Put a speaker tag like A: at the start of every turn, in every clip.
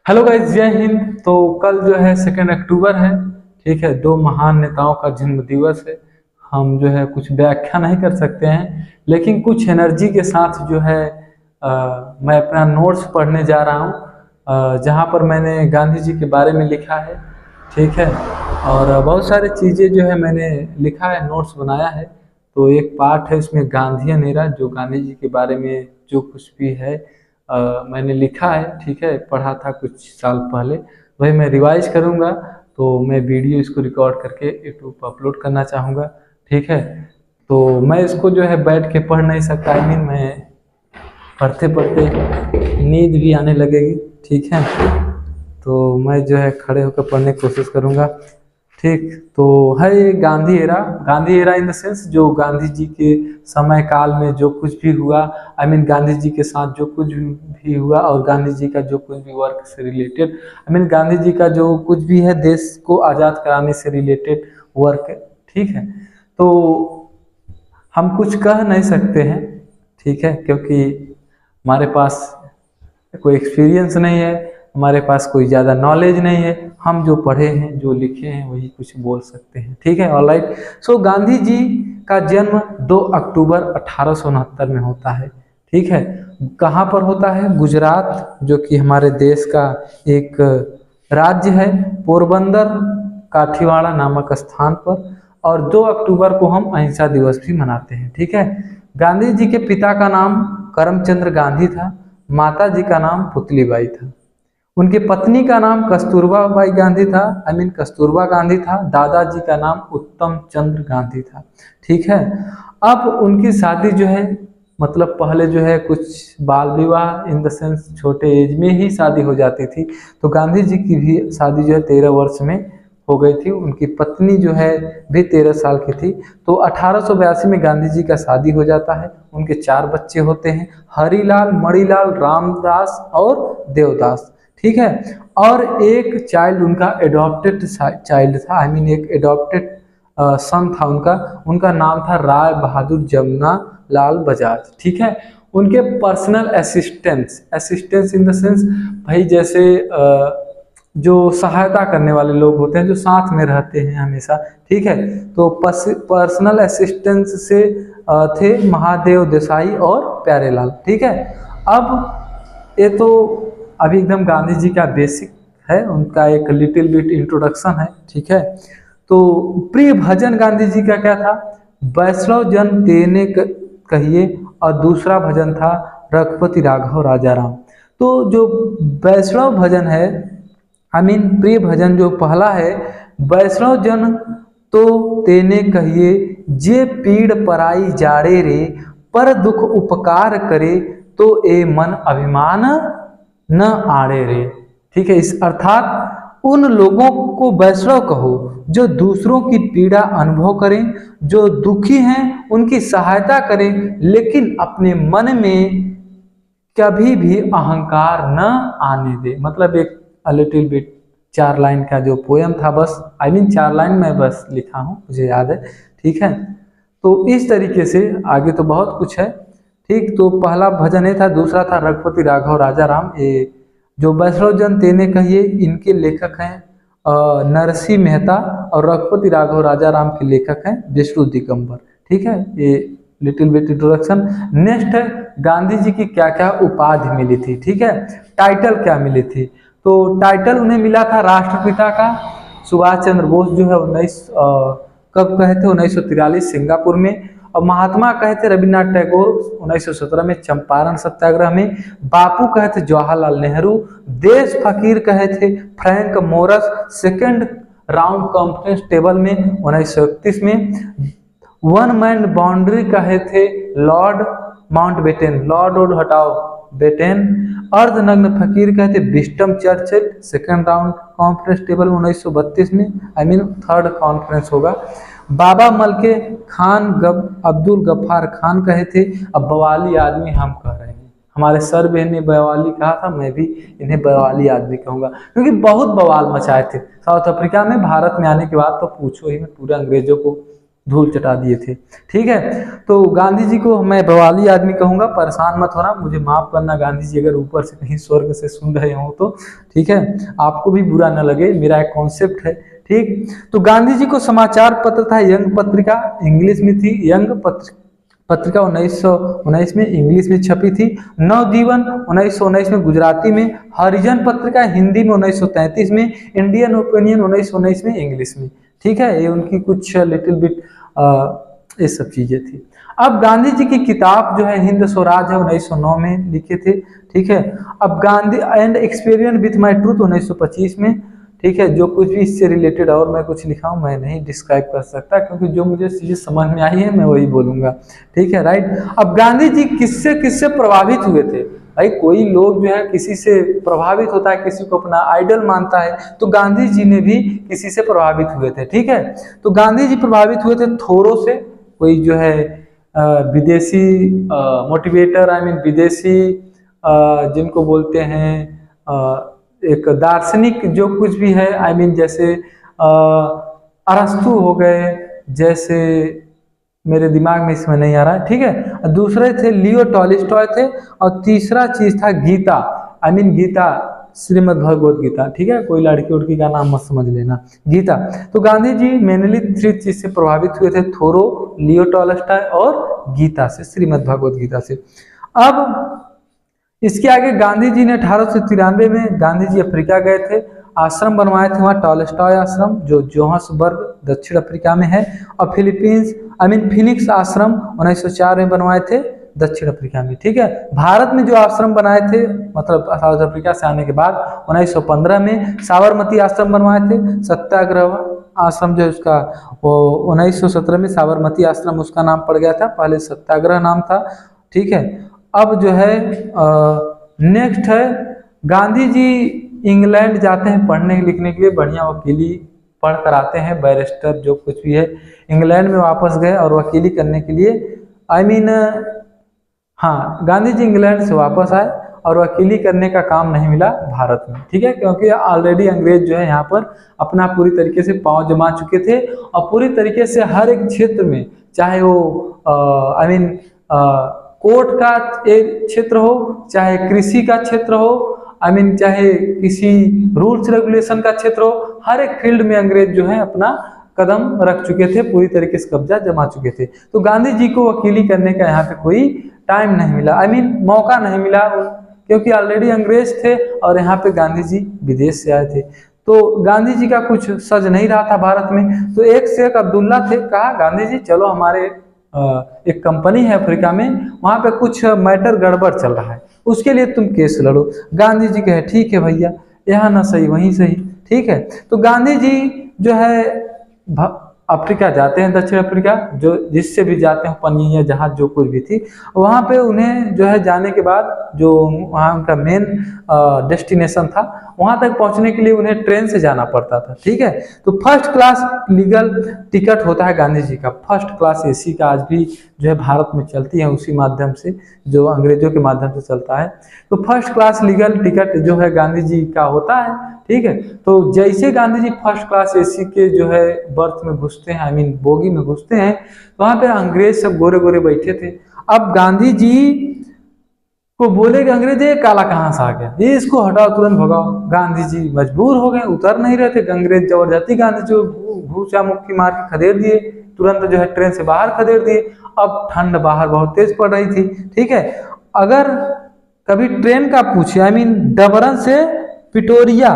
A: Hello guys, जय हिंद। तो कल जो है 2 अक्टूबर है। ठीक है, दो महान नेताओं का जन्म दिवस है। हम जो है कुछ व्याख्या नहीं कर सकते हैं, लेकिन कुछ एनर्जी के साथ जो है मैं अपना नोट्स पढ़ने जा रहा हूँ, जहाँ पर मैंने गांधी जी के बारे में लिखा है। ठीक है, और बहुत सारी चीज़ें जो है मैंने लिखा है, नोट्स बनाया है। तो एक पार्ट है उसमें गांधीयन एरा, जो गांधी जी के बारे में जो कुछ भी है मैंने लिखा है। ठीक है, पढ़ा था कुछ साल पहले, वही मैं रिवाइज करूँगा। तो मैं वीडियो इसको रिकॉर्ड करके यूट्यूब पर अपलोड करना चाहूँगा। ठीक है, तो मैं इसको जो है बैठ के पढ़ नहीं सकता। आई मीन मैं पढ़ते पढ़ते नींद भी आने लगेगी। ठीक है, तो मैं जो है खड़े होकर पढ़ने की कोशिश करूँगा। ठीक, तो है ये Gandhi era. Gandhi era in the sense जो गांधी जी के समय काल में जो कुछ भी हुआ, आई मीन गांधी जी के साथ जो कुछ भी हुआ, और गांधी जी का जो कुछ भी वर्क से related, I mean Gandhi ji का जो कुछ भी है देश को आज़ाद कराने से रिलेटेड वर्क। ठीक है, तो हम कुछ कह नहीं सकते हैं। ठीक है, क्योंकि हमारे पास कोई एक्सपीरियंस नहीं है, हमारे पास कोई ज़्यादा नॉलेज नहीं है। हम जो पढ़े हैं, जो लिखे हैं, वही कुछ बोल सकते हैं। ठीक है, ऑलराइट। सो गांधी जी का जन्म 2 अक्टूबर 1869 में होता है। ठीक है, कहाँ पर होता है? गुजरात, जो कि हमारे देश का एक राज्य है, पोरबंदर काठीवाड़ा नामक स्थान पर। और 2 अक्टूबर को हम अहिंसा दिवस भी मनाते हैं। ठीक है, गांधी जी के पिता का नाम करमचंद गांधी था, माता जी का नाम पुतलीबाई था, उनकी पत्नी का नाम कस्तूरबा बाई गांधी था, आई मीन कस्तूरबा गांधी था, दादाजी का नाम उत्तम चंद्र गांधी था। ठीक है, अब उनकी शादी जो है, मतलब पहले जो है कुछ बाल विवाह इन द सेंस छोटे एज में ही शादी हो जाती थी। तो गांधी जी की भी शादी जो है 13 वर्ष में हो गई थी। उनकी पत्नी जो है भी 13 साल की थी। तो 1882 में गांधी जी का शादी हो जाता है। उनके 4 बच्चे होते हैं, हरिलाल, मणिलाल, रामदास और देवदास। ठीक है, और एक चाइल्ड उनका एडॉप्टेड चाइल्ड था, आई मीन एक एडॉप्टेड सन था उनका। उनका नाम था राय बहादुर जमुना लाल बजाज। ठीक है, उनके personal assistants, assistants in the sense भाई जैसे जो सहायता करने वाले लोग होते हैं, जो साथ में रहते हैं हमेशा। ठीक है, तो पर्सनल असिस्टेंस से थे महादेव देसाई और प्यारेलाल। ठीक है, अब ये तो अभी एकदम गांधी जी का बेसिक है, उनका एक लिटिल बिट इंट्रोडक्शन है। ठीक है, तो प्रिय भजन गांधी जी का क्या था? वैष्णव जन तेने कहिए, और दूसरा भजन था रघुपति राघव राजा राम। तो जो वैष्णव भजन है, आई मीन प्रिय भजन जो पहला है, वैष्णव जन तो तेने कहिए, जे पीड़ पराई जाड़े रे, पर दुख उपकार करे, तो ए मन अभिमान न आड़े रे। ठीक है, इस अर्थात उन लोगों को वैष्णव कहो जो दूसरों की पीड़ा अनुभव करें, जो दुखी हैं उनकी सहायता करें, लेकिन अपने मन में कभी भी अहंकार न आने दे। मतलब एक लिटिल बिट 4 लाइन का जो पोयम था, बस आई मीन 4 लाइन मैं बस लिखा हूँ, मुझे याद है। ठीक है, तो इस तरीके से आगे तो बहुत कुछ है। ठीक, तो पहला भजन ये था, दूसरा था रघुपति राघव राजा राम। ये जो वैष्णव जन तेने कहिए, इनके लेखक हैं नरसिंह मेहता, और रघुपति राघव राजा राम के लेखक हैं विष्णु दिगंबर। ठीक है, ये लिटिल बिट इंट्रोडक्शन। नेक्स्ट है गांधी जी की क्या क्या उपाधि मिली थी। ठीक है, टाइटल क्या मिली थी? तो टाइटल उन्हें मिला था राष्ट्रपिता का। सुभाष चंद्र बोस जो है 19 कब कहे थे? 1943 सिंगापुर में। और महात्मा कहे थे रविन्द्रनाथ टैगोर 1917 में चंपारण सत्याग्रह में। बापू कहे थे जवाहरलाल नेहरू। देश फकीर कहे थे Frank Morris second round conference table में 1931 में। वन मैन बाउंड्री कहे थे लॉर्ड माउंटबेटन, लॉर्ड और हटाओ बेटेन। अर्धनग्न फकीर कहते विस्टम Churchill second round conference table 1932 में, आई मीन थर्ड कॉन्फ्रेंस होगा। बाबा मलके खान अब्दुल गफ्फार खान कहे थे अब बवाली आदमी हम कह रहे हैं। हमारे सर बहन ने बवाली कहा था, मैं भी इन्हें बवाली आदमी कहूँगा, क्योंकि बहुत बवाल मचाए थे साउथ अफ्रीका में। भारत में आने के बाद तो पूछो ही, मैं पूरे अंग्रेजों को धूल चटा दिए थे। ठीक है, तो गांधी जी को मैं बवाली आदमी कहूंगा, परेशान मत होना, मुझे माफ करना गांधी जी अगर ऊपर से कहीं स्वर्ग से सुन रहे हो तो। ठीक है, आपको भी बुरा न लगे, मेरा एक कॉन्सेप्ट है। ठीक, तो गांधी जी को समाचार पत्र था यंग पत्रिका, इंग्लिश में थी। यंग पत्रिका 1919 में इंग्लिश में छपी थी। नवजीवन 1919 में गुजराती में। हरिजन पत्रिका हिंदी में 1933 में। इंडियन ओपिनियन 1919 में इंग्लिश में। ठीक है, ये उनकी कुछ लिटिल बिट ये सब चीजें थी। अब गांधी जी की किताब जो है हिंद स्वराज है, 1909 में लिखे थे। ठीक है, अब Gandhi and experience with my truth 1925 में। ठीक है, जो कुछ भी इससे रिलेटेड और मैं कुछ लिखा हूं मैं नहीं डिस्क्राइब कर सकता, क्योंकि जो मुझे चीजें समझ में आई है मैं वही बोलूंगा। ठीक है, राइट। अब गांधी जी किससे किससे प्रभावित हुए थे? भाई कोई लोग जो है किसी से प्रभावित होता है, किसी को अपना आइडल मानता है, तो गांधी जी ने भी किसी से प्रभावित हुए थे। ठीक है, तो गांधी जी प्रभावित हुए थे थोरो से, कोई जो है विदेशी मोटिवेटर, आई मीन विदेशी जिनको बोलते हैं एक दार्शनिक जो कुछ भी है, आई मीन जैसे अरस्तु हो गए, जैसे मेरे दिमाग में इसमें नहीं आ रहा है। ठीक है, दूसरे थे लियो टॉलस्टॉय थे, और तीसरा चीज था गीता, आई मीन गीता, श्रीमद् भगवत गीता। ठीक है, कोई लड़की उड़की का नाम मत समझ लेना, गीता। तो गांधी जी मेनली 3 चीज से प्रभावित हुए थे, थोरो, लियो टॉलस्टॉय और गीता से, श्रीमद् भगवत गीता से। अब इसके आगे गांधी जी ने 1893 में गांधी जी अफ्रीका गए थे, आश्रम बनवाए थे वहाँ, टॉलस्टॉय आश्रम जो जोहान्सबर्ग दक्षिण अफ्रीका में है, और फिलीपींस आई मीन फिनिक्स आश्रम 1904 में बनवाए थे दक्षिण अफ्रीका में। ठीक है, भारत में जो आश्रम बनाए थे मतलब साउथ अफ्रीका से आने के बाद 1915 में साबरमती आश्रम बनवाए थे, सत्याग्रह आश्रम जो उसका वो 1917 में साबरमती आश्रम उसका नाम पड़ गया था, पहले सत्याग्रह नाम था। ठीक है, अब जो है नेक्स्ट है गांधी जी इंग्लैंड जाते हैं पढ़ने लिखने के लिए, बढ़िया वकीली पढ़ कर आते हैं, बैरिस्टर जो कुछ भी है, इंग्लैंड में वापस गए और वकीली करने के लिए, आई मीन हाँ गांधी जी इंग्लैंड से वापस आए और वकीली करने का काम नहीं मिला भारत में। ठीक है, क्योंकि ऑलरेडी अंग्रेज जो है यहाँ पर अपना पूरी तरीके से पांव जमा चुके थे, और पूरी तरीके से हर एक क्षेत्र में, चाहे वो आई मीन कोर्ट का एक क्षेत्र हो, चाहे कृषि का क्षेत्र हो, आई मीन चाहे किसी रूल्स रेगुलेशन का क्षेत्र हो, हर एक फील्ड में अंग्रेज जो है अपना कदम रख चुके थे, पूरी तरीके से कब्जा जमा चुके थे। तो गांधी जी को वकीली करने का यहाँ पे कोई टाइम नहीं मिला, आई मीन मौका नहीं मिला, क्योंकि ऑलरेडी अंग्रेज थे और यहाँ पे गांधी जी विदेश से आए थे। तो गांधी जी का कुछ सज नहीं रहा था भारत में। तो एक शेख अब्दुल्ला थे, कहा गांधी जी चलो हमारे एक कंपनी है अफ्रीका में, वहां पे कुछ मैटर गड़बड़ चल रहा है, उसके लिए तुम केस लड़ो। गांधी जी कहे ठीक है भैया, यहाँ ना सही वहीं सही। ठीक है, तो गांधी जी जो है अफ्रीका जाते हैं, दक्षिण अफ्रीका, जो जिससे भी जाते हैं पनी या जहाज जो कुछ भी थी, वहाँ पे उन्हें जो है जाने के बाद जो वहाँ उनका मेन डेस्टिनेशन था, वहाँ तक पहुँचने के लिए उन्हें ट्रेन से जाना पड़ता था। ठीक है, तो फर्स्ट क्लास लीगल टिकट होता है गांधी जी का, फर्स्ट क्लास एसी का आज भी जो है भारत में चलती है, उसी माध्यम से जो अंग्रेजों के माध्यम से चलता है। तो फर्स्ट क्लास लीगल टिकट जो है गांधी जी का होता है। ठीक है, तो जैसे Gandhi ji first class AC के जो है बर्थ में घुसते हैं, आई मीन बोगी में घुसते हैं, तो वहां पे अंग्रेज सब गोरे गोरे बैठे थे। अब गांधी जी को बोले कि अंग्रेज ये काला कहाँ से आ गया, ये इसको हटाओ, तुरंत भगाओ। गांधी जी मजबूर हो गए, उतर नहीं रहे थे, अंग्रेज जबरदस्ती गांधी जी को घूसा मुक्की मार के खदेड़ दिए, तुरंत जो है ट्रेन से बाहर खदेड़ दिए। अब ठंड बाहर बहुत तेज पड़ रही थी। ठीक है, अगर कभी ट्रेन का पूछे, आई मीन डबरन से पिटोरिया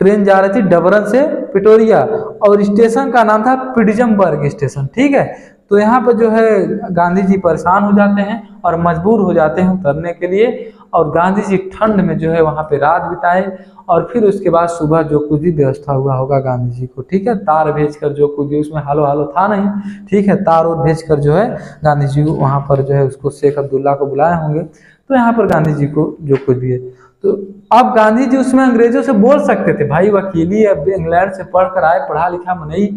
A: ट्रेन जा रही थी, डबरन से पिटोरिया, और स्टेशन का नाम था पिटजमबर्ग स्टेशन। ठीक है, तो यहाँ पर जो है गांधी जी परेशान हो जाते हैं और मजबूर हो जाते हैं उतरने के लिए, और गांधी जी ठंड में जो है वहाँ पे रात बिताए, और फिर उसके बाद सुबह जो कुछ भी व्यवस्था हुआ होगा गांधी जी को, ठीक है, तार भेजकर जो कुछ भी, उसमें हालो हालो था नहीं, ठीक है, तार और भेजकर जो है गांधी जी वहाँ पर जो है उसको शेख अब्दुल्ला को बुलाए होंगे, तो यहाँ पर गांधी जी को जो कुछ भी है, तो अब गांधी जी उसमें अंग्रेजों से बोल सकते थे, भाई वकीली अब इंग्लैंड से पढ़ कर आए, पढ़ा लिखा नहीं,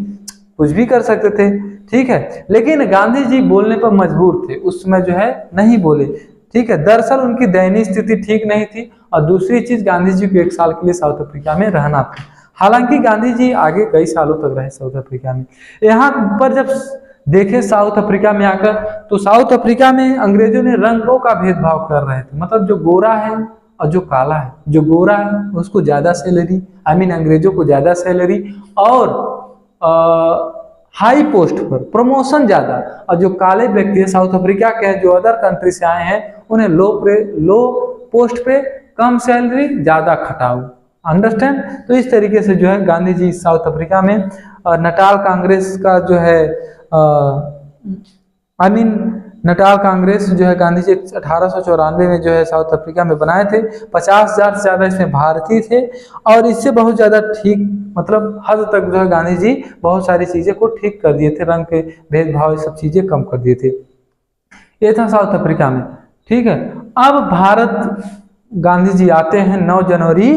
A: कुछ भी कर सकते थे। ठीक है, लेकिन गांधी जी बोलने पर मजबूर थे, उस समय जो है नहीं बोले। ठीक है, दरअसल उनकी दयनीय स्थिति ठीक नहीं थी, और दूसरी चीज गांधी जी को 1 साल के लिए साउथ अफ्रीका में रहना था। हालांकि गांधी जी आगे कई सालों तक रहे साउथ अफ्रीका में। यहाँ पर जब देखे साउथ अफ्रीका में आकर, तो साउथ अफ्रीका में अंग्रेजों ने रंगों का भेदभाव कर रहे थे। मतलब जो गोरा है और जो काला है, जो गोरा है उसको ज्यादा सैलरी, अंग्रेजों को ज्यादा सैलरी और हाई पोस्ट पर प्रमोशन ज्यादा, और जो काले व्यक्ति है साउथ अफ्रीका के जो अदर कंट्री से आए हैं उन्हें लो पोस्ट पे कम सैलरी ज्यादा खटाऊ। अंडरस्टैंड। तो इस तरीके से जो है गांधी जी साउथ अफ्रीका में नटाल कांग्रेस का जो है नटाल कांग्रेस जो है गांधी जी 1894 में जो है साउथ अफ्रीका में बनाए थे। 50,000 से ज्यादा इसमें भारतीय थे और इससे बहुत ज्यादा ठीक मतलब हद तक जो है गांधी जी बहुत सारी चीजें को ठीक कर दिए थे, रंग के भेदभाव ये सब चीजें कम कर दिए थे। ये था साउथ अफ्रीका में। ठीक है, अब भारत गांधी जी आते हैं 9 जनवरी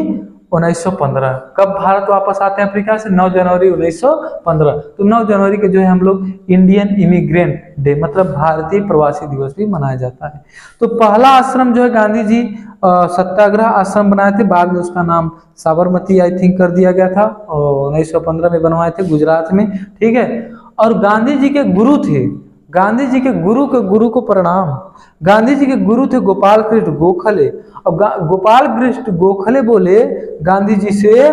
A: 1915। कब भारत वापस आते हैं अफ्रीका से? 9 जनवरी 1915। तो 9 जनवरी के जो है हम लोग इंडियन इमिग्रेंट डे मतलब भारतीय प्रवासी दिवस भी मनाया जाता है। तो पहला आश्रम जो है गांधी जी सत्याग्रह आश्रम बनाए थे, बाद में उसका नाम साबरमती आई थिंक कर दिया गया था और 1915 में बनवाए थे गुजरात में। ठीक है, और गांधी जी के गुरु थे, गांधी जी के गुरु को प्रणाम। गांधी जी के गुरु थे गोपाल कृष्ण गोखले। अब गोपाल कृष्ण गोखले बोले गांधी जी से,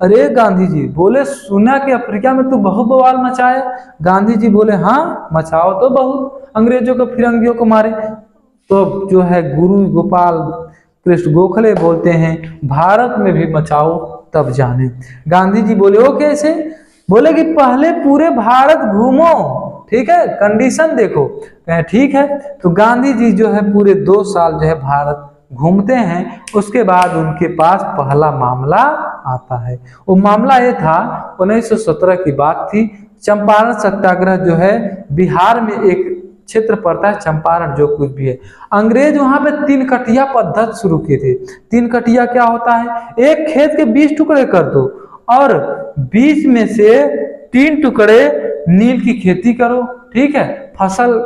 A: अरे गांधी जी बोले सुना कि अफ्रीका में तो बहुत बवाल मचाए। गांधी जी बोले हाँ मचाओ तो बहुत, अंग्रेजों को फिरंगियों को मारे। तो जो है गुरु गोपाल कृष्ण गोखले बोलते हैं भारत में भी मचाओ तब जाने। गांधी जी बोले वो कैसे? बोले कि पहले पूरे भारत घूमो, ठीक है, कंडीशन देखो। ठीक है, तो गांधी जी जो है पूरे 2 साल जो है भारत घूमते हैं। उसके बाद उनके पास पहला मामला आता है। वो मामला ये था 1917 की बात थी। चंपारण सत्याग्रह जो है बिहार में एक क्षेत्र पड़ता है चंपारण, जो कुछ भी है। अंग्रेज वहां पे 3 कटिया पद्धति शुरू किए थे। 3 कटिया क्या होता है? एक खेत के 20 टुकड़े कर दो और 20 में से 3 टुकड़े नील की खेती करो। ठीक है, फसल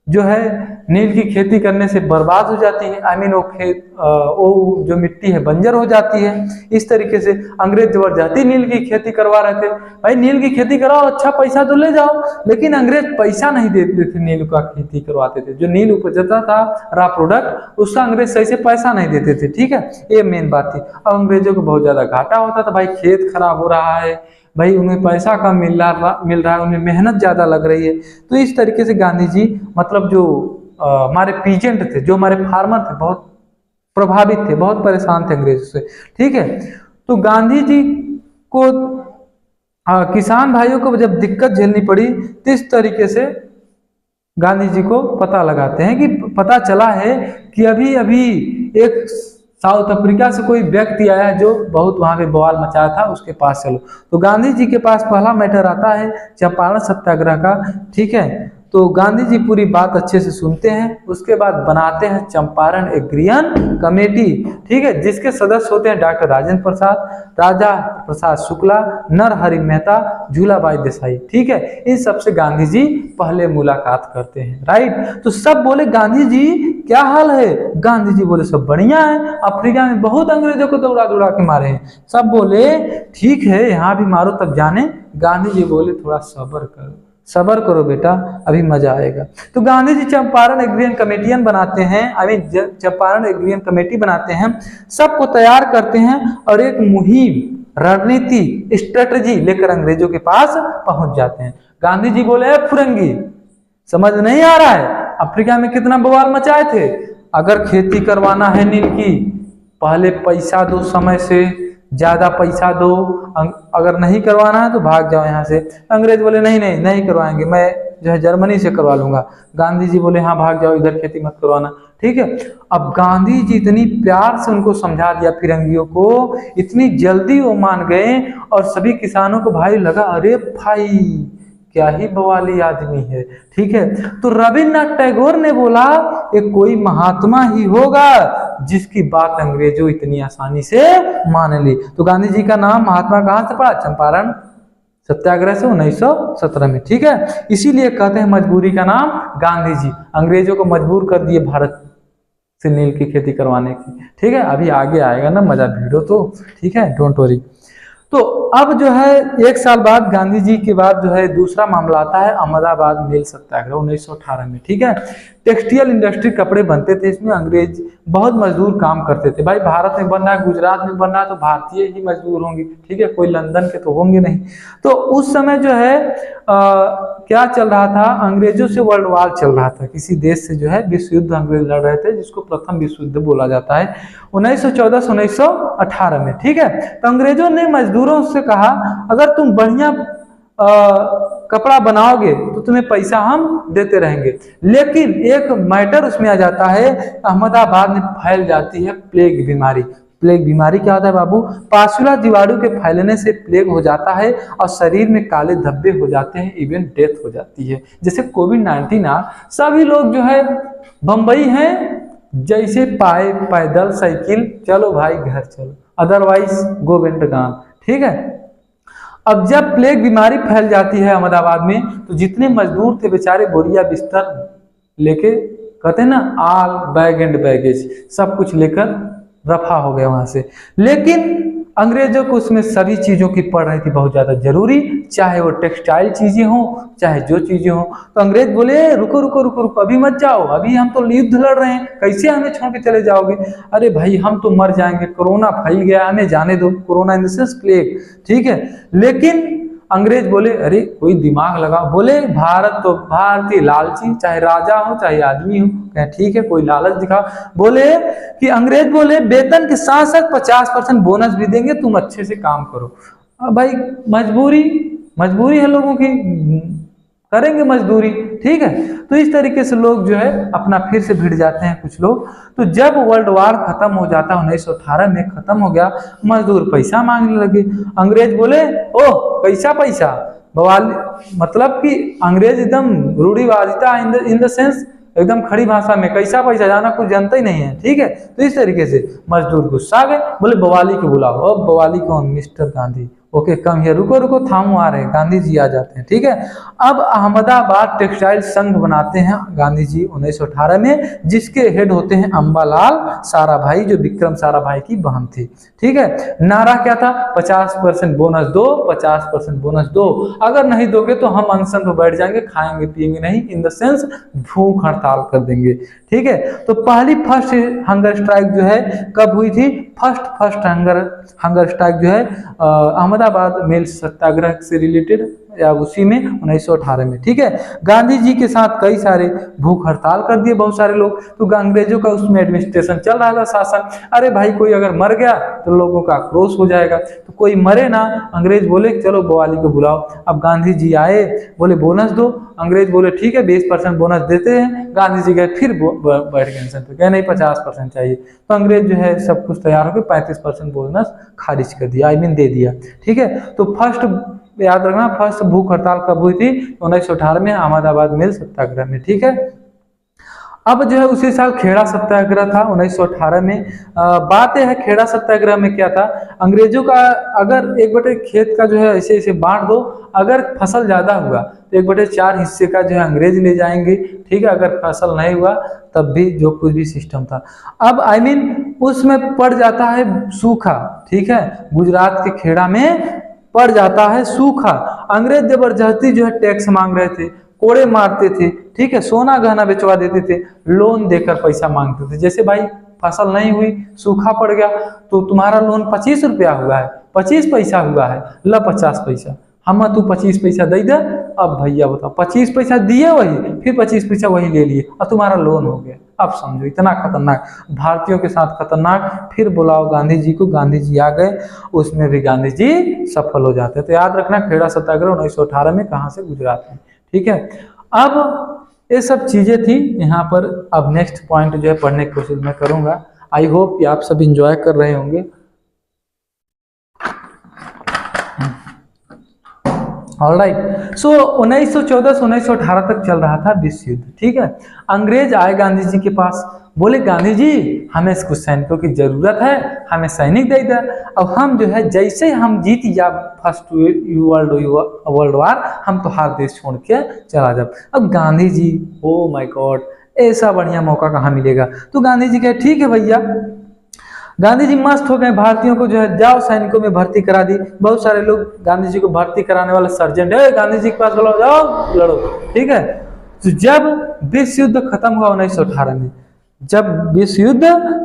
A: जो है नील की खेती करने से बर्बाद हो जाती है, वो खेत वो जो मिट्टी है बंजर हो जाती है। इस तरीके से अंग्रेज जबरदस्ती नील की खेती करवा रहे थे। भाई नील की खेती कराओ, अच्छा पैसा तो ले जाओ, लेकिन अंग्रेज पैसा नहीं देते थे। नील का खेती करवाते थे, जो नील उपजता था रॉ प्रोडक्ट उसका अंग्रेज सही से पैसा नहीं देते थे। ठीक है, ये मेन बात थी। अब अंग्रेजों को बहुत ज्यादा घाटा होता था, भाई खेत खराब हो रहा है, भाई उन्हें पैसा कम मिल रहा है, उन्हें मेहनत ज्यादा लग रही है। तो इस तरीके से गांधी जी मतलब जो हमारे पीजेंट थे, जो हमारे फार्मर थे, बहुत प्रभावित थे, बहुत परेशान थे अंग्रेजों से। ठीक है, तो गांधी जी को किसान भाइयों को जब दिक्कत झेलनी पड़ी तो इस तरीके से गांधी जी को पता लगाते हैं कि पता चला है कि अभी अभी एक साउथ अफ्रीका से कोई व्यक्ति आया है जो बहुत वहां पे बवाल मचाया था, उसके पास चलो। तो गांधी जी के पास पहला मैटर आता है चंपारण सत्याग्रह का। ठीक है, तो गांधी जी पूरी बात अच्छे से सुनते हैं, उसके बाद बनाते हैं चंपारण एग्रीयन कमेटी। ठीक है, जिसके सदस्य होते हैं डॉक्टर राजेंद्र प्रसाद, राजा प्रसाद शुक्ला, नरहरि मेहता, झूलाबाई देसाई। ठीक है, इन सबसे गांधी जी पहले मुलाकात करते हैं। राइट, तो सब बोले गांधी जी क्या हाल है? गांधी जी बोले सब बढ़िया है, अफ्रीका में बहुत अंग्रेजों को दौड़ा दौड़ा के मारे हैं। सब बोले ठीक है यहाँ भी मारो तब जाने। गांधी जी बोले थोड़ा सब्र करो, सब्र करो बेटा, अभी मजा आएगा। तो गांधी जी चंपारण एग्रीयन कमेटियन बनाते हैं, चंपारण एग्रीयन कमेटी बनाते हैं, सबको तैयार करते हैं और एक मुहिम रणनीति स्ट्रेटजी लेकर अंग्रेजों के पास पहुंच जाते हैं। गांधी जी बोले फुरंगी समझ नहीं आ रहा है, अफ्रीका में कितना बवाल मचाए थे, अगर खेती करवाना है नील की पहले पैसा दो, समय से ज्यादा पैसा दो, अगर नहीं करवाना है तो भाग जाओ यहाँ से। अंग्रेज बोले नहीं नहीं नहीं करवाएंगे, मैं जो है जर्मनी से करवा लूंगा। गांधी जी बोले हाँ भाग जाओ, इधर खेती मत करवाना। ठीक है, अब गांधी जी इतनी प्यार से उनको समझा दिया फिरंगियों को, इतनी जल्दी वो मान गए और सभी किसानों को भाई लगा अरे भाई क्या ही बवाली आदमी है। ठीक है, तो रविन्द्रनाथ टैगोर ने बोला ये कोई महात्मा ही होगा जिसकी बात अंग्रेजों इतनी आसानी से मान ली। तो गांधी जी का नाम महात्मा कहाँ से पड़ा? चंपारण सत्याग्रह से 1917 में। ठीक है, इसीलिए कहते हैं मजबूरी का नाम गांधी जी, अंग्रेजों को मजबूर कर दिए भारत से नील की खेती करवाने की। ठीक है, अभी आगे आएगा ना मजा, वीडियो तो। ठीक है, डोंट वरी। तो अब जो है 1 साल बाद गांधी जी के बाद जो है दूसरा मामला आता है अहमदाबाद मिल सत्याग्रह 1918 में। ठीक है, टेक्सटाइल इंडस्ट्री, कपड़े बनते थे, इसमें अंग्रेज बहुत मजदूर काम करते थे। भाई भारत में बन रहा है, गुजरात में बन रहा है, तो भारतीय ही मजदूर होंगे। ठीक है, कोई लंदन के तो होंगे नहीं। तो उस समय जो है क्या चल रहा था, अंग्रेजों से वर्ल्ड वार चल रहा था। किसी देश से जो है विश्व युद्ध अंग्रेज लड़ रहे थे, जिसको प्रथम विश्व युद्ध बोला जाता है 1914 से 1918 में। ठीक है, तो अंग्रेजों ने मजदूरों से कहा अगर तुम बढ़िया कपड़ा बनाओगे तो तुम्हें पैसा हम देते रहेंगे। लेकिन एक मैटर उसमें आ जाता है, अहमदाबाद में फैल जाती है प्लेग बीमारी। प्लेग बीमारी क्या होता है बाबू? पासुला जीवाणु के फैलने से प्लेग हो जाता है और शरीर में काले धब्बे हो जाते हैं, इवन डेथ हो जाती है। जैसे कोविड-19 सभी लोग जो है बंबई हैं, जैसे पाए पैदल साइकिल, चलो भाई घर चलो, अदरवाइज गो बेंटगाम। ठीक है, अब जब प्लेग बीमारी फैल जाती है अहमदाबाद में, तो जितने मजदूर थे बेचारे बोरिया बिस्तर लेके, कहते हैं ना आल बैग एंड बैगेज, सब कुछ लेकर रफा हो गया वहां से। लेकिन अंग्रेजों को उसमें सभी चीजों की पड़ रही थी बहुत ज्यादा जरूरी, चाहे वो टेक्सटाइल चीजें हो, चाहे जो चीजें हो। तो अंग्रेज बोले रुको रुको रुको रुको, अभी मत जाओ, अभी हम तो युद्ध लड़ रहे हैं, कैसे हमें छोड़ के चले जाओगे? अरे भाई हम तो मर जाएंगे, कोरोना फैल गया, हमें जाने दो। Corona in the sense plague. ठीक है, लेकिन अंग्रेज बोले अरे कोई दिमाग लगाओ। बोले भारत तो भारतीय लालची, चाहे राजा हो चाहे आदमी हो, कहे ठीक है कोई लालच दिखाओ। बोले कि अंग्रेज बोले वेतन के साथ साथ 50% बोनस भी देंगे, तुम अच्छे से काम करो। अब भाई मजबूरी है लोगों की, करेंगे मजदूरी। ठीक है, तो इस तरीके से लोग जो है अपना फिर से भिड़ जाते हैं कुछ लोग। तो जब वर्ल्ड वार खत्म हो जाता 1918 में खत्म हो गया, मजदूर पैसा मांगने लगे। अंग्रेज बोले ओह कैसा पैसा बवाल, मतलब कि अंग्रेज एकदम रूढ़िवादिता इन द सेंस, एकदम खड़ी भाषा में कैसा पैसा जाना कुछ जानता ही नहीं है। ठीक है, तो इस तरीके से मजदूर गुस्सा गए, बोले बवाली को बुलाओ। अब बवाली कौन? Mister Gandhi. Okay come here, रुको रुको थामो आ रहे हैं, गांधी जी आ जाते हैं। ठीक है, अब अहमदाबाद टेक्सटाइल संघ बनाते हैं गांधी जी 1918 में, जिसके हेड होते हैं अंबालाल साराभाई, जो विक्रम साराभाई की बहन थी। ठीक है, नारा क्या था? 50% बोनस दो, 50% बोनस दो, अगर नहीं दोगे तो हम अनशन पर बैठ जाएंगे, खाएंगे पिएंगे नहीं, इन द सेंस भूख हड़ताल कर देंगे। ठीक है, तो पहली फर्स्ट हंगर स्ट्राइक जो है कब हुई थी? फर्स्ट हंगर स्ट्राइक जो है अहमदाबाद मिल सत्याग्रह से रिलेटेड, या उसी में 1918 में। ठीक है, गांधी जी के साथ कई सारे भूख हड़ताल कर दिए बहुत सारे लोग। तो अंग्रेजों का उसमें एडमिनिस्ट्रेशन चल रहा था, शासन। अरे भाई कोई अगर मर गया तो लोगों का आक्रोश हो जाएगा, तो कोई मरे ना। अंग्रेज बोले चलो बवाली को बुलाओ। अब गांधी जी आए, बोले बोनस दो। अंग्रेज बोले ठीक है 20% बोनस देते हैं। गांधी जी गए फिर बैठ गए अनशन पे, कहे नहीं 50% चाहिए। तो अंग्रेज जो है सब कुछ तैयार होकर 35% बोनस खारिज कर दिया, दे दिया। ठीक है, तो फर्स्ट याद रखना, फर्स्ट भूख हड़ताल कब हुई थी? 1918 में अहमदाबाद मिल सत्याग्रह में। ठीक है, अब जो है उसी साल खेड़ा सत्याग्रह था 1918 में। बात यह है खेड़ा सत्याग्रह में क्या था, अंग्रेजों का अगर 1/4 खेत का जो है ऐसे ऐसे बांट दो, अगर फसल ज्यादा हुआ तो 1/4 हिस्से का जो है अंग्रेज ले जाएंगे। ठीक है, अगर फसल नहीं हुआ तब भी जो कुछ भी सिस्टम था। अब उसमें पड़ जाता है सूखा। ठीक है, गुजरात के खेड़ा में पड़ जाता है सूखा। अंग्रेज जबरदस्ती जो है टैक्स मांग रहे थे, कोड़े मारते थे। ठीक है, सोना गहना बेचवा देते थे, लोन देकर पैसा मांगते थे। जैसे भाई फसल नहीं हुई, सूखा पड़ गया, तो तुम्हारा लोन 25 रुपया हुआ है, 25 पैसा हुआ है, ला 50 पैसा, हम तू 25 पैसा दे दे। अब भैया बताओ 25 पैसा दिए वही, फिर 25 पैसा वही ले लिए और तुम्हारा लोन हो गया। अब समझो इतना खतरनाक, भारतीयों के साथ खतरनाक। फिर बुलाओ गांधी जी को, गांधी जी आ गए, उसमें भी गांधी जी सफल हो जाते हैं। तो याद रखना खेड़ा सत्याग्रह 1918 में, कहाँ से? गुजरात में। ठीक है, अब ये सब चीजें थी यहाँ पर। अब नेक्स्ट पॉइंट जो है पढ़ने की कोशिश मैं करूंगा। आई होप कि आप सब इंजॉय कर रहे होंगे। ऑलराइट, सो 1914 से 1918 तक चल रहा था विश्व युद्ध। ठीक है, अंग्रेज आए गांधी जी के पास, बोले गांधी जी हमें कुछ सैनिकों की जरूरत है, हमें सैनिक दे दे। अब हम जो है जैसे हम जीत या फर्स्ट वर्ल्ड वार, हम तो हर देश छोड़ के चला जाओ। अब Gandhi ji oh my God, ऐसा बढ़िया मौका कहाँ मिलेगा? तो गांधी जी कहे ठीक है भैया, गांधी जी मस्त हो गए, भारतीयों को जो है जाओ सैनिकों में भर्ती करा दी। बहुत सारे लोग गांधी जी को भर्ती कराने वाले सर्जेंट है, गांधी जी के पास बोलो जाओ लड़ो, ठीक है। तो जब विश्व युद्ध खत्म हुआ 1918 में, जब विश्व युद्ध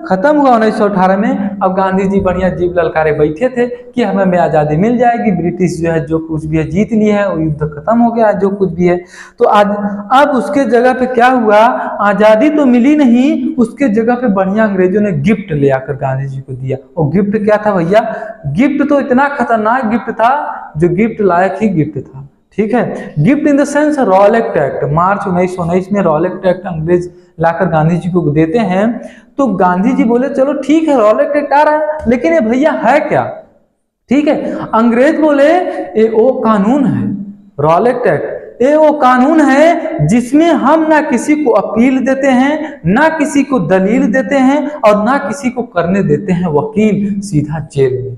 A: खत्म हुआ 1918 में, अब गांधी जी बढ़िया जीव ललकारे बैठे थे कि हमें आज़ादी मिल जाएगी, ब्रिटिश जो है जो कुछ भी है जीत ली है, वो युद्ध खत्म हो गया जो कुछ भी है। तो आज अब उसके जगह पे क्या हुआ, आज़ादी तो मिली नहीं, उसके जगह पे बढ़िया अंग्रेजों ने गिफ्ट ले आकर गांधी जी को दिया। और गिफ्ट क्या था भैया, गिफ्ट तो इतना खतरनाक गिफ्ट था, जो गिफ्ट लायक ही गिफ्ट था, ठीक है। Gift in the sense Rowlatt Act, March 1919 में रॉलेट एक्ट अंग्रेज लाकर गांधी जी को देते हैं। तो गांधी जी बोले चलो ठीक है रॉलेट एक्ट आ रहा है, लेकिन ये भैया है क्या, ठीक है। अंग्रेज बोले ये वो कानून है, रॉलेट एक्ट ये वो कानून है जिसमें हम ना किसी को अपील देते हैं, ना किसी को दलील देते हैं, और ना किसी को करने देते हैं वकील, सीधा जेल में।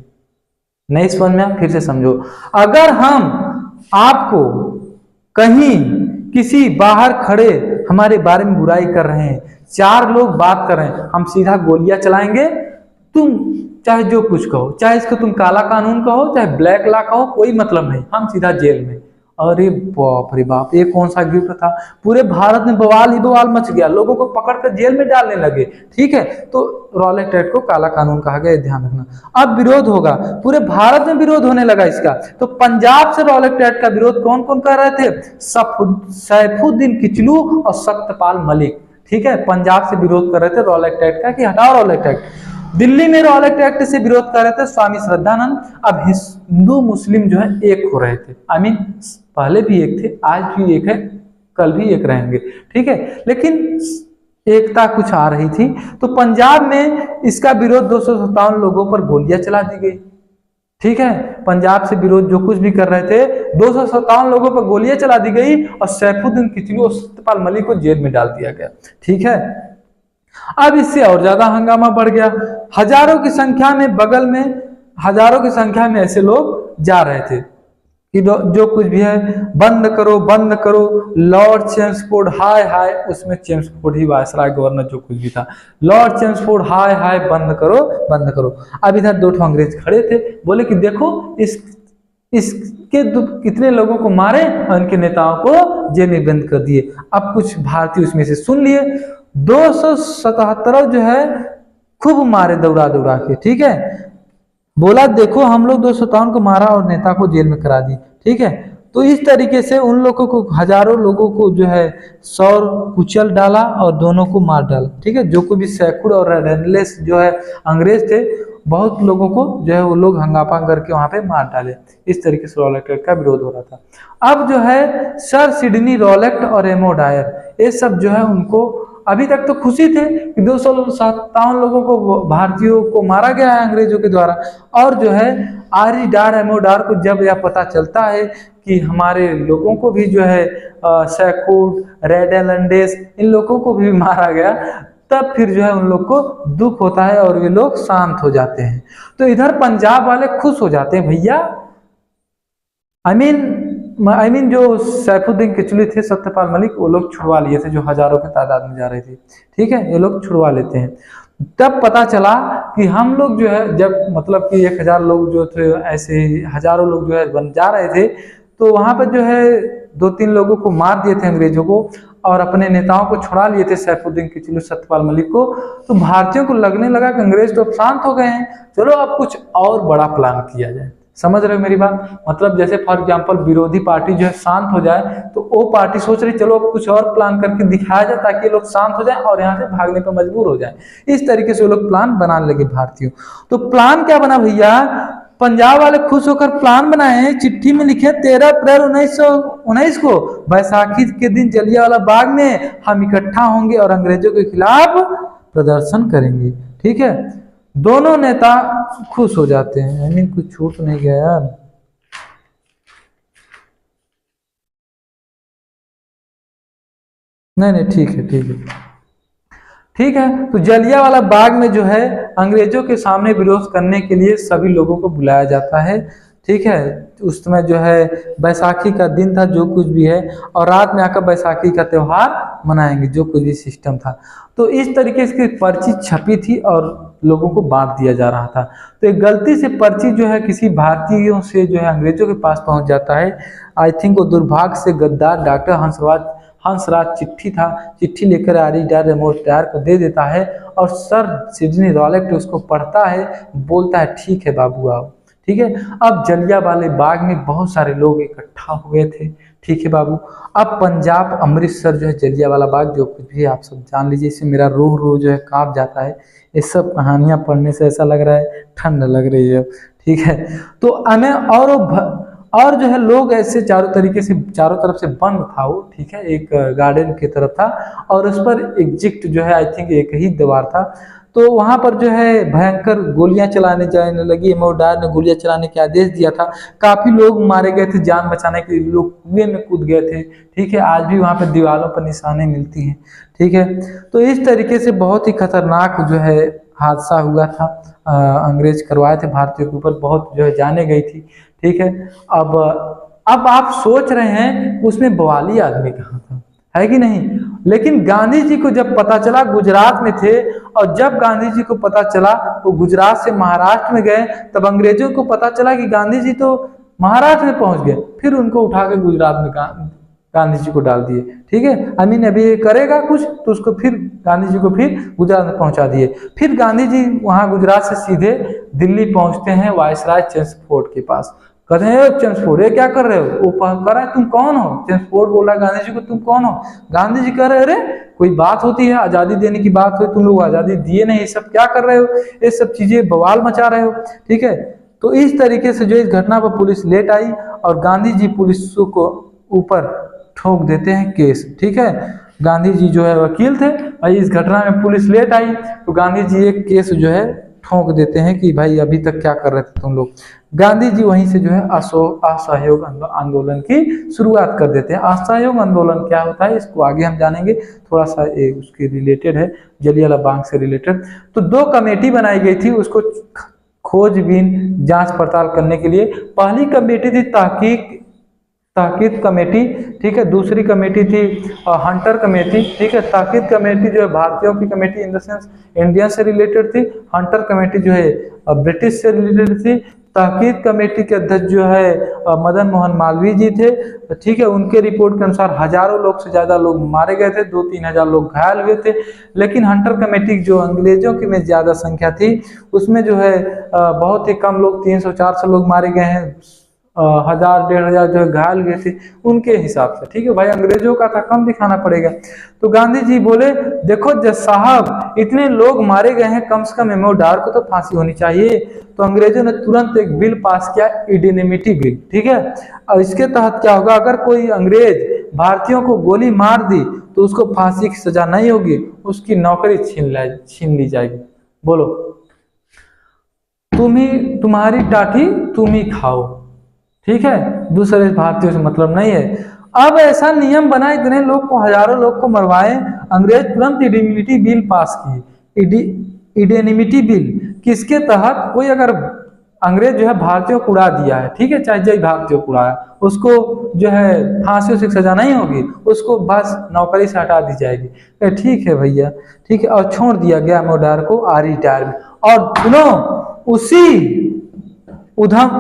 A: नहीं समझ में, फिर से समझो। अगर हम आपको कहीं किसी बाहर खड़े हमारे बारे में बुराई कर रहे हैं, 4 लोग बात कर रहे हैं, हम सीधा गोलियां चलाएंगे, तुम चाहे जो कुछ कहो, चाहे इसको तुम काला कानून कहो, चाहे ब्लैक लॉ कहो, कोई मतलब नहीं, हम सीधा जेल में। अरे बाप रे बाप, ये कौन सा गिफ्ट था, पूरे भारत में बवाल ही बवाल मच गया, लोगों को पकड़कर जेल में डालने लगे, ठीक है। तो रॉलेट एक्ट को काला कानून कहा गया, ध्यान रखना। अब विरोध होगा, पूरे भारत में विरोध होने लगा इसका। तो पंजाब से रॉलेट एक्ट का विरोध कौन कौन कर रहे थे, सैफुद्दीन किचलू और सत्यपाल मलिक, ठीक है, पंजाब से विरोध कर रहे थे रॉलेट एक्ट का कि हटाओ रॉलेट एक्ट। दिल्ली में रॉलेट एक्ट से विरोध कर रहे थे स्वामी श्रद्धानंद। अब हिंदू मुस्लिम जो है एक हो रहे थे, आई मीन पहले भी एक थे, आज भी एक है, कल भी एक रहेंगे, ठीक है, लेकिन एकता कुछ आ रही थी। तो पंजाब में इसका विरोध 257 लोगों पर गोलियां चला दी गई, ठीक है। पंजाब से विरोध जो कुछ भी कर रहे थे 257 लोगों पर गोलियां चला दी गई, और सैफुद्दीन किचलू और सत्यपाल मलिक को जेल में डाल दिया गया, ठीक है। अब इससे और ज्यादा हंगामा बढ़ गया, हजारों की संख्या में, बगल में हजारों की संख्या में ऐसे लोग जा रहे थे कि जो कुछ भी है बंद करो बंद करो, लॉर्ड चेम्सफोर्ड हाय हाय, उसमें चेम्सफोर्ड ही वायसराय गवर्नर जो कुछ भी था, लॉर्ड चेम्सफोर्ड हाय हाय बंद करो बंद करो। अब इधर 2 अंग्रेज खड़े थे, बोले कि देखो इसके कितने लोगों को मारे और इनके नेताओं को जेल में बंद कर दिए। अब कुछ भारतीय उसमें से सुन लिए, 277 जो है खूब मारे दौड़ा दौड़ा के, ठीक है। बोला देखो हम लोग 257 को मारा और नेता को जेल में करा दी, ठीक है। तो इस तरीके से उन लोगों को, हजारों लोगों को जो है सौर कुचल डाला और दोनों को मार डाला, ठीक है। जो कोई भी सैकड़ और रेडलेस जो है अंग्रेज थे, बहुत लोगों को जो है वो लोग हंगामा करके वहां पे मार डाले। इस तरीके से रॉलेट एक्ट का विरोध हो रहा था। अब जो है सर सिडनी रॉलेट और एमो डायर, ये सब जो है उनको अभी तक तो खुशी थे कि 257 लोगों को भारतीयों को मारा गया है अंग्रेजों के द्वारा, और जो है आरी डार एमो डार को जब यह पता चलता है कि हमारे लोगों को भी जो है सैकूड रेड एलंडेस इन लोगों को भी मारा गया, तब फिर जो है उन लोग को दुख होता है और वे लोग शांत हो जाते हैं। तो इधर पंजाब वाले खुश हो जाते हैं, भैया आई मीन जो सैफुद्दीन किचलू थे, सत्यपाल मलिक, वो लोग छुड़वा लिए थे, जो हजारों की तादाद में जा रहे थे, ठीक है, ये लोग छुड़वा लेते हैं। तब पता चला कि हम लोग जो है जब मतलब कि 1000 लोग जो थे, ऐसे हजारों लोग जो है बन जा रहे थे, तो वहां पर जो है 2-3 लोगों को मार दिए थे अंग्रेजों को, और अपने नेताओं को छुड़ा लिए थे, सैफुद्दीन किचलू सत्यपाल मलिक को। तो भारतीयों को लगने लगा कि अंग्रेज तो अब शांत हो गए हैं, चलो अब कुछ और बड़ा प्लान किया जाए। समझ रहे हो मेरी बात, मतलब जैसे फॉर एग्जांपल विरोधी पार्टी जो है शांत हो जाए, तो वो पार्टी सोच रही चलो अब कुछ और प्लान करके दिखाया जाए ताकि लोग शांत हो जाए और यहाँ से भागने पर मजबूर हो जाए। इस तरीके से वो लोग प्लान बनाने लगे भारतीयों। तो प्लान क्या बना भैया, पंजाब वाले खुश होकर प्लान बनाए, चिट्ठी में लिखे 13 अप्रैल 1919 को बैसाखी के दिन जलियांवाला बाग में हम इकट्ठा होंगे और अंग्रेजों के खिलाफ प्रदर्शन करेंगे, ठीक है। दोनों नेता खुश हो जाते हैं, आई मीन कुछ छूट नहीं गया यार, नहीं ठीक है ठीक है। तो जलियांवाला बाग में जो है अंग्रेजों के सामने विरोध करने के लिए सभी लोगों को बुलाया जाता है, ठीक है। उस समय जो है बैसाखी का दिन था, जो कुछ भी है, और रात में आकर बैसाखी का त्योहार मनाएंगे, जो कुछ भी सिस्टम था। तो इस तरीके से पर्ची छपी थी और लोगों को बांट दिया जा रहा था। तो एक गलती से पर्ची जो है किसी भारतीयों से जो है अंग्रेजों के पास पहुंच जाता है। आई थिंक वो दुर्भाग्य से गद्दार डॉक्टर हंसराज चिट्ठी लेकर आरी डार रेमोट डार को दे देता है और सर सिडनी रॉलेट उसको पढ़ता है, बोलता है ठीक है बाबू आओ। ठीक है, अब जलियांवाले बाग में बहुत सारे लोग इकट्ठा हो गए थे। ठीक है बाबू, अब पंजाब अमृतसर जो है जलियांवाला बाग जो कुछ भी आप सब जान लीजिए, इससे मेरा रूह जो है कांप जाता है। ये सब कहानियां पढ़ने से ऐसा लग रहा है ठंड लग रही है। ठीक है, तो हमें और जो है लोग ऐसे चारों तरफ से बंद था वो। ठीक है, एक गार्डन की तरफ था और उस पर एग्जिट जो है आई थिंक एक ही दीवार था। तो वहां पर जो है भयंकर गोलियां चलाने जाने लगी। एमओ डार ने गोलियां चलाने के आदेश दिया था। काफी लोग मारे गए थे, जान बचाने के लिए लोग कुएं में कूद गए थे। ठीक है, आज भी वहां पर दीवारों पर निशानें मिलती हैं। ठीक है, तो इस तरीके से बहुत ही खतरनाक जो है हादसा हुआ था। अंग्रेज करवाए थे भारतीयों के ऊपर, बहुत जो है जाने गई थी। ठीक है, अब आप सोच रहे हैं उसमें बवाली आदमी कहाँ था, है कि नहीं। लेकिन गांधी जी को जब पता चला, गुजरात में थे, और जब गांधी जी को पता चला वो गुजरात से महाराष्ट्र में गए, तब अंग्रेजों को पता चला कि गांधी जी तो महाराष्ट्र में पहुंच गए, फिर उनको उठा के गुजरात में गांधी जी को डाल दिए। ठीक है, आई मीन अभी ये करेगा कुछ तो उसको फिर गांधी जी को फिर गुजरात में पहुंचा दिए। फिर गांधी जी वहां गुजरात से सीधे दिल्ली पहुंचते हैं वायसराय चेम्सफोर्ड के पास। कहते हैं चेम्सफोर्ड ये क्या कर रहे हो? वो कह रहा है तुम कौन हो? चेम्सफोर्ड बोला गांधी जी को तुम कौन हो? गांधी जी कह रहे अरे कोई बात होती है, आजादी देने की बात हुई, तुम लोग आजादी दिए नहीं, ये सब क्या कर रहे हो? ये सब चीजें बवाल मचा रहे हो। ठीक है, तो इस तरीके से जो इस घटना पर पुलिस लेट आई और गांधी जी पुलिस को ऊपर ठोक देते हैं केस। ठीक है, गांधी जी जो है वकील थे और इस घटना में पुलिस लेट आई तो गांधी जी एक केस जो है ठोक देते हैं कि भाई अभी तक क्या कर रहे थे तुम लोग। गांधी जी वहीं से जो है असहयोग आंदोलन की शुरुआत कर देते हैं। असहयोग आंदोलन क्या होता है इसको आगे हम जानेंगे, थोड़ा सा उसके रिलेटेड है, जलियांवाला बाग से रिलेटेड। तो 2 कमेटी बनाई गई थी उसको खोजबीन जांच पड़ताल करने के लिए। पहली कमेटी थी तहकीक कमेटी। ठीक है, दूसरी कमेटी थी हंटर कमेटी। ठीक है, तहकीक कमेटी जो है भारतीयों की committee in the sense India से रिलेटेड थी। हंटर कमेटी जो है ब्रिटिश से रिलेटेड थी। तहकीक कमेटी के अध्यक्ष जो है मदन मोहन मालवीय जी थे। ठीक है, उनके रिपोर्ट के अनुसार हजारों लोग से ज्यादा लोग मारे गए थे, 2-3 हजार लोग घायल हुए थे। लेकिन हंटर कमेटी जो अंग्रेजों की में ज्यादा संख्या थी उसमें जो है बहुत ही कम लोग, 300-400 लोग मारे गए हैं, 1000-1500 जो घायल हुए थे उनके हिसाब से। ठीक है भाई, अंग्रेजों का था, कम दिखाना पड़ेगा। तो गांधी जी बोले देखो जज साहब इतने लोग मारे गए हैं, कम से कम एमओ डार को तो फांसी होनी चाहिए। तो अंग्रेजों ने तुरंत एक बिल पास किया, इडेनिमिटी बिल। ठीक है, और इसके तहत क्या होगा, अगर कोई अंग्रेज भारतीयों को गोली मार दी तो उसको फांसी की सजा नहीं होगी, उसकी नौकरी छीन ली जाएगी। बोलो, तुम्हारी टाटी तुम ही खाओ। ठीक है, दूसरे भारतीयों से मतलब नहीं है। अब ऐसा नियम बना, इतने लोग को, हजारों लोग को मरवाए, अंग्रेज तुरंत इडेनिमिटी बिल पास की। इडेनिमिटी बिल किसके तहत, कोई अगर अंग्रेज जो है भारतीयों को उड़ा दिया है, ठीक है, चाहे जय भारतीयों को उड़ाया, उसको जो है फांसियों से सजा नहीं होगी, उसको बस नौकरी से हटा दी जाएगी। ठीक है भैया, ठीक है, और छोड़ दिया गया मोडार को आरी टायर में। और सुनो,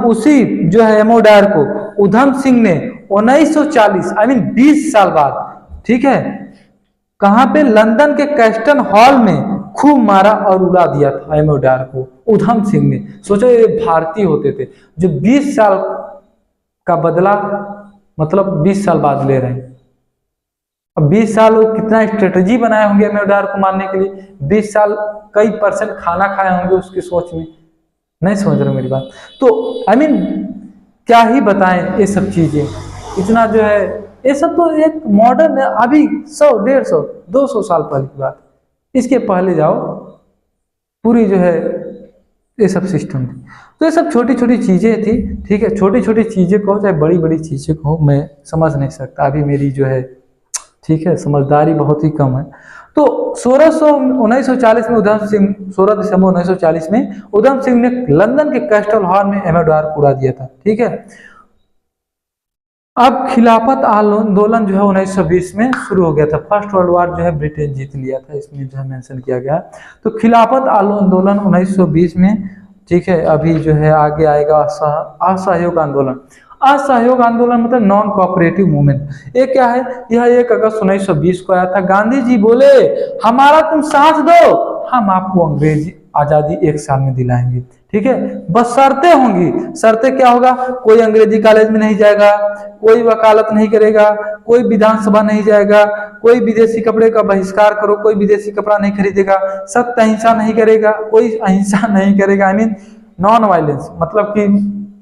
A: उसी जो है एमओडार को उधम सिंह ने 1940 आई मीन 20 साल बाद, ठीक है, कहां पे, लंदन के कैस्टन हॉल में खूब मारा और उड़ा दिया था एमओडार को उधम सिंह ने। सोचो ये भारतीय होते थे जो 20 साल का बदला मतलब 20 साल बाद ले रहे हैं। अब 20 साल वो कितना स्ट्रेटजी बनाए होंगे एमओडार को मारने के लिए, 20 साल कई परसेंट खाना खाए होंगे उसकी सोच में। नहीं समझ रहे मेरी बात? तो आई मीन क्या ही बताएं ये सब चीजें, इतना जो है ये सब तो एक मॉडर्न है, अभी 100, 150, 200 साल पहले की बात। इसके पहले जाओ, पूरी जो है ये सब सिस्टम थी। तो ये सब छोटी छोटी चीजें थी। ठीक है, छोटी छोटी चीजें को चाहे बड़ी बड़ी चीजें को मैं समझ नहीं सकता, अभी मेरी जो है, ठीक है, समझदारी बहुत ही कम है। तो 1940 में उधम सिंह, 16 दिसंबर 1940 में उधम सिंह ने लंदन के कैस्टल हॉल में एमओडार उड़ा दिया था। ठीक है, अब खिलाफत आंदोलन जो है 1920 में शुरू हो गया था। फर्स्ट वर्ल्ड वार जो है ब्रिटेन जीत लिया था, इसमें जो है मेंशन किया गया। तो खिलाफत आंदोलन 1920 में, ठीक है। अभी जो है आगे आएगा असहयोग आंदोलन। असहयोग आंदोलन मतलब नॉन कोऑपरेटिव मूवमेंट। ये क्या है? यह 1 अगस्त 1920 को आया था। गांधी जी बोले हमारा तुम साथ दो, हम आपको अंग्रेजी आजादी 1 साल में दिलाएंगे, ठीक है। बस शर्तें होंगी। शर्तें क्या होगा? कोई अंग्रेजी कॉलेज में नहीं जाएगा, कोई वकालत नहीं करेगा, कोई विधानसभा नहीं जाएगा, कोई विदेशी कपड़े का बहिष्कार करो, कोई विदेशी कपड़ा नहीं खरीदेगा, सत्य अहिंसा नहीं करेगा, कोई अहिंसा नहीं करेगा। आई मीन नॉन वायलेंस, मतलब कि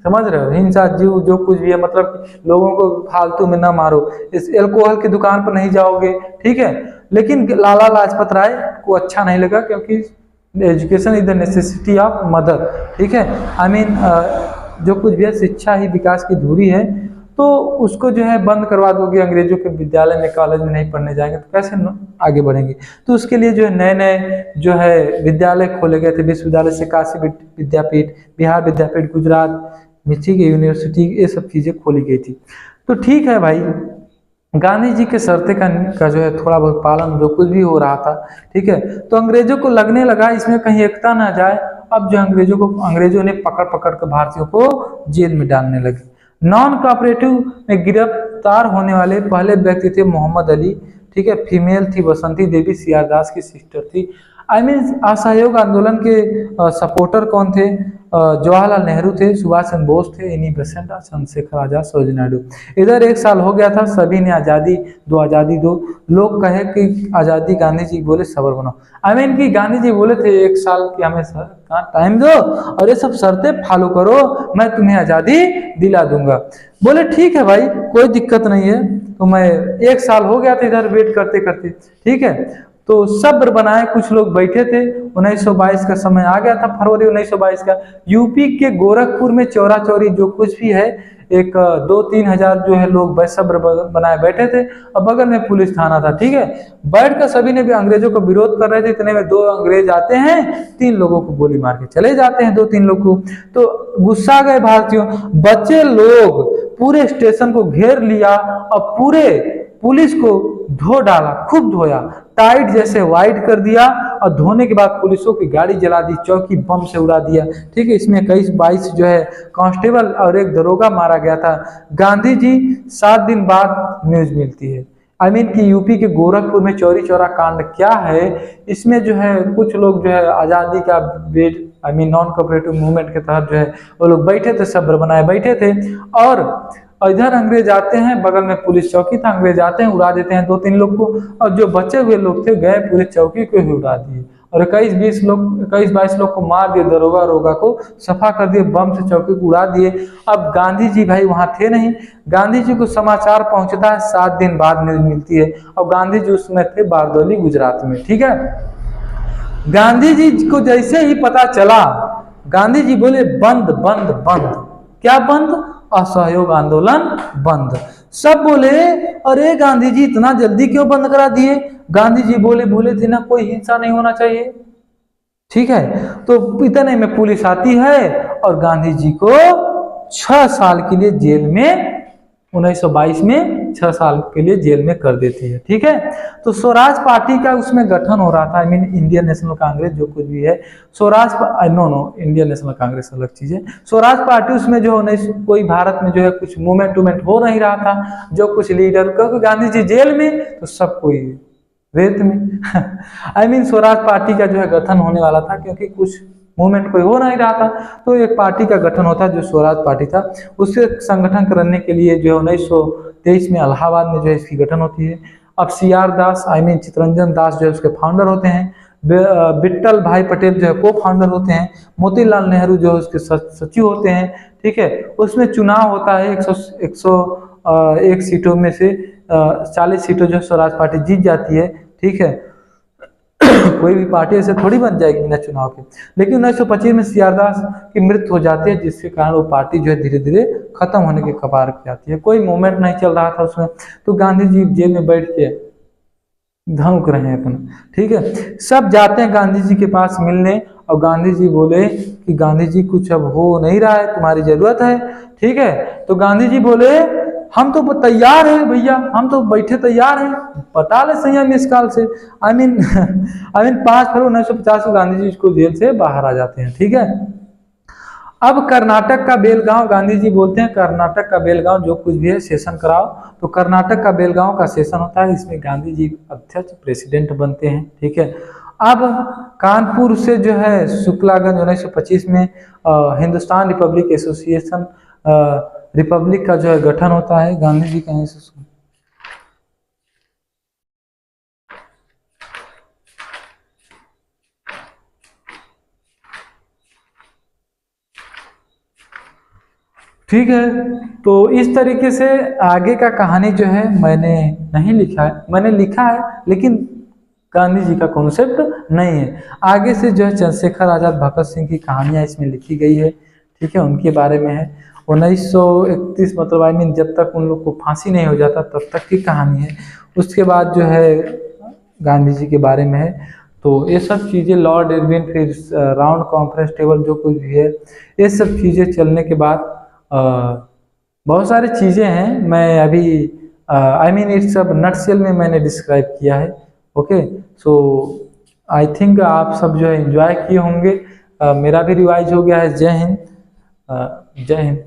A: समझ रहे हो, हिंसा जीव जो कुछ भी है, मतलब लोगों को फालतू में ना मारो, इस अल्कोहल की दुकान पर नहीं जाओगे, ठीक है। लेकिन लाला लाजपत राय को अच्छा नहीं लगा, क्योंकि education is the necessity of mother, ठीक है। आई मीन जो कुछ भी है, शिक्षा ही विकास की धुरी है, तो उसको जो है बंद करवा दोगे, अंग्रेजों के विद्यालय में कॉलेज में नहीं पढ़ने जाएंगे तो कैसे आगे बढ़ेंगे। तो उसके लिए जो है नए नए जो है विद्यालय खोले गए थे। विश्वविद्यालय से काशी विद्यापीठ, बिहार विद्यापीठ, गुजरात मिचिगन यूनिवर्सिटी, ये सब चीज़ें खोली गई थी। तो ठीक है भाई, गांधी जी के शर्ते का जो है थोड़ा बहुत पालन जो कुछ भी हो रहा था, ठीक है। तो अंग्रेजों को लगने लगा इसमें कहीं एकता ना जाए। अब जो अंग्रेजों ने पकड़ पकड़ कर भारतीयों को जेल में डालने लगे। नॉन कोऑपरेटिव में गिरफ्तार होने वाले पहले व्यक्ति थे मोहम्मद अली, ठीक है। फीमेल थी बसंती देवी, सीआर दास की सिस्टर थी। आई मीन असहयोग आंदोलन के सपोर्टर कौन थे? जवाहरलाल नेहरू थे, सुभाष चंद्र बोस थे, एनी बेसेंट, चंद्रशेखर आजाद, सरोजिनी नायडू। इधर 1 साल हो गया था, सभी ने आज़ादी दो। लोग कहे कि आज़ादी, गांधी जी बोले सबर बनो। आई मीन कि गांधी जी बोले थे 1 साल की हमें टाइम दो और ये सब शर्तें फॉलो करो, मैं तुम्हें आज़ादी दिला दूंगा। बोले ठीक है भाई, कोई दिक्कत नहीं है। तो मैं 1 साल हो गया था इधर वेट करते करते, ठीक है। तो सब्र बनाए, कुछ लोग बैठे थे। 1922 का समय आ गया था, फरवरी 1922 का। यूपी के गोरखपुर में चौरा चौरी जो कुछ भी है, एक 2-3 हजार जो है लोग सब्र बनाए बैठे थे, और बगल में पुलिस थाना था, ठीक है। बैठ कर सभी ने भी अंग्रेजों को विरोध कर रहे थे। इतने में 2 अंग्रेज आते हैं, 3 लोगों को गोली मार के चले जाते हैं, 2-3 लोग को। तो गुस्सा गए भारतीयों, बच्चे लोग पूरे स्टेशन को घेर लिया और पूरे पुलिस को धो डाला, खूब धोया, टाइट जैसे वाइट कर दिया, और धोने के बाद पुलिसों की गाड़ी जला दी, चौकी बम से उड़ा दिया, ठीक है। इसमें 22 जो है कांस्टेबल और एक दरोगा मारा गया था। गांधी जी 7 दिन बाद न्यूज मिलती है। आई मीन कि यूपी के गोरखपुर में चौरी चौरा कांड क्या है, इसमें जो है कुछ लोग जो है आज़ादी का wait, I mean non cooperative movement के तहत जो है वो लोग बैठे थे, सब्र बनाए बैठे थे। और इधर अंग्रेज आते हैं, बगल में पुलिस चौकी था, अंग्रेज आते हैं, उड़ा देते हैं 2-3 लोग को, और जो बचे हुए लोग थे गए पूरे चौकी को ही उड़ा दिए, और 21-22 लोग को मार दिए, दरोगा को सफा कर दिए, बम से चौकी को उड़ा दिए। अब गांधी जी भाई वहां थे नहीं। गांधी जी को समाचार पहुंचता है 7 दिन बाद न्यूज मिलती है, और गांधी जी उसमें थे बारदौली गुजरात में, ठीक है। गांधी जी को जैसे ही पता चला, गांधी जी बोले बंद बंद बंद। क्या बंद? असहयोग आंदोलन बंद। सब बोले अरे गांधी जी इतना जल्दी क्यों बंद करा दिए? गांधी जी बोले थे ना कोई हिंसा नहीं होना चाहिए, ठीक है। तो इतने में पुलिस आती है और गांधी जी को 6 साल के लिए जेल में, 1922 में 6 साल के लिए जेल में कर देती है, ठीक है। तो स्वराज पार्टी का उसमें गठन हो रहा था। आई मीन इंडियन नेशनल कांग्रेस जो कुछ भी है, स्वराज नो इंडियन नेशनल कांग्रेस अलग चीज है। स्वराज पार्टी उसमें जो कोई भारत में जो है कुछ मूवमेंट हो नहीं रहा था, जो कुछ लीडर, क्योंकि गांधी जी जेल में तो सब कोई रेत में आई मीन स्वराज पार्टी का जो है गठन होने वाला था, क्योंकि कुछ मूवमेंट कोई हो नहीं रहा था, तो एक पार्टी का गठन होता जो स्वराज पार्टी था। उसके संगठन करने के लिए जो 1923 में इलाहाबाद में जो है इसकी गठन होती है। अब CR Das, I mean Chittaranjan Das जो है उसके फाउंडर होते हैं, विट्ठल भाई पटेल जो है को फाउंडर होते हैं, मोतीलाल नेहरू जो है उसके सचिव होते हैं, ठीक है। उसमें चुनाव होता है 101 सीटों में से 40 सीटों जो स्वराज पार्टी जीत जाती है, ठीक है। कोई भी पार्टी ऐसे थोड़ी बन जाएगी बिना चुनाव के। लेकिन 1925 में सीआर दास की मृत्यु हो जाती है, जिसके कारण वो पार्टी जो है धीरे धीरे खत्म होने के कगार पे आती है। कोई मूवमेंट नहीं चल रहा था उसमें, तो गांधी जी जेल में बैठ के धमक रहे हैं अपना, ठीक है। सब जाते हैं गांधी जी के पास मिलने, और गांधी जी बोले कि गांधी जी कुछ अब हो नहीं रहा है, तुम्हारी जरूरत है, ठीक है। तो गांधी जी बोले हम तो तैयार हैं भैया, हम तो बैठे तैयार हैं, पटा ले संयम इस काल से। आई मीन 5 फरवरी 1950 को गांधी जी को जेल से बाहर आ जाते हैं, ठीक है। अब कर्नाटक का बेलगांव, गांधी जी बोलते हैं कर्नाटक का बेलगांव जो कुछ भी है सेशन कराओ, तो कर्नाटक का बेलगांव का सेशन होता है, इसमें गांधी जी अध्यक्ष प्रेसिडेंट बनते हैं, ठीक है। अब कानपुर से जो है शुक्लागंज 1925 में हिंदुस्तान रिपब्लिक एसोसिएशन रिपब्लिक का जो है गठन होता है, गांधी जी का ठीक है। तो इस तरीके से आगे का कहानी जो है मैंने नहीं लिखा है, मैंने लिखा है लेकिन गांधी जी का कॉन्सेप्ट नहीं है। आगे से जो है चंद्रशेखर आजाद, भगत सिंह की कहानियां इसमें लिखी गई है, ठीक है, उनके बारे में है। 1931 मतलब आई मीन जब तक उन लोग को फांसी नहीं हो जाता तब तक की कहानी है। उसके बाद जो है गांधी जी के बारे में है। तो ये सब चीज़ें लॉर्ड इरविन, फिर राउंड कॉन्फ्रेंस टेबल जो कुछ भी है, ये सब चीज़ें चलने के बाद बहुत सारी चीज़ें हैं, मैं अभी आई मीन इट्स सब नटशेल में मैंने डिस्क्राइब किया है। ओके, सो आई थिंक आप सब जो है एंजॉय किए होंगे। मेरा भी रिवाइज हो गया है। जय हिंद, जय हिंद।